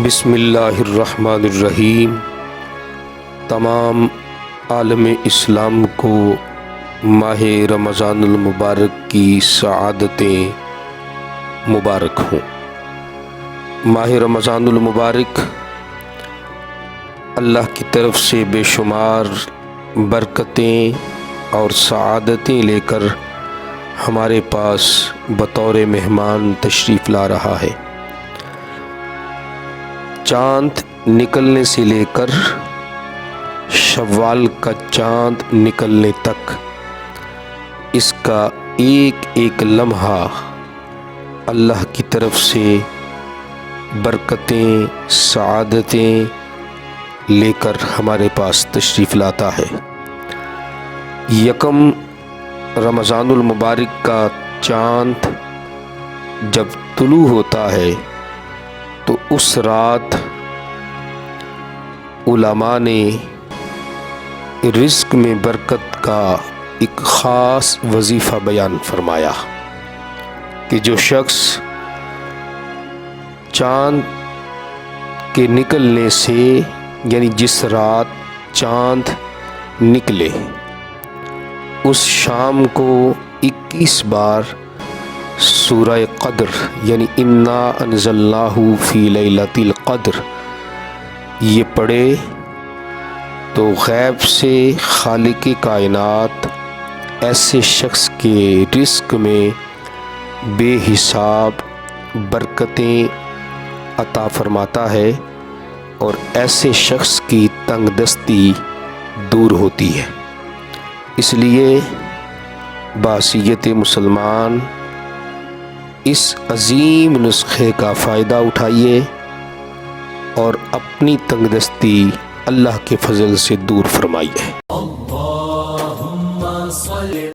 بسم اللہ الرحمن الرحیم۔ تمام عالم اسلام کو ماہ رمضان المبارک کی سعادتیں مبارک ہوں۔ ماہ رمضان المبارک اللہ کی طرف سے بے شمار برکتیں اور سعادتیں لے کر ہمارے پاس بطور مہمان تشریف لا رہا ہے۔ چاند نکلنے سے لے کر شوال کا چاند نکلنے تک اس کا ایک ایک لمحہ اللہ کی طرف سے برکتیں سعادتیں لے کر ہمارے پاس تشریف لاتا ہے۔ یکم رمضان المبارک کا چاند جب طلوع ہوتا ہے تو اس رات علماء نے رزق میں برکت کا ایک خاص وظیفہ بیان فرمایا کہ جو شخص چاند کے نکلنے سے یعنی جس رات چاند نکلے اس شام کو 21 بار سورہ قدر یعنی انا انزلناہ فی لیلۃ القدر یہ پڑھے تو غیب سے خالق کائنات ایسے شخص کے رزق میں بے حساب برکتیں عطا فرماتا ہے اور ایسے شخص کی تنگ دستی دور ہوتی ہے۔ اس لیے بحیثیت مسلمان اس عظیم نسخے کا فائدہ اٹھائیے اور اپنی تنگ دستی اللہ کے فضل سے دور فرمائیے۔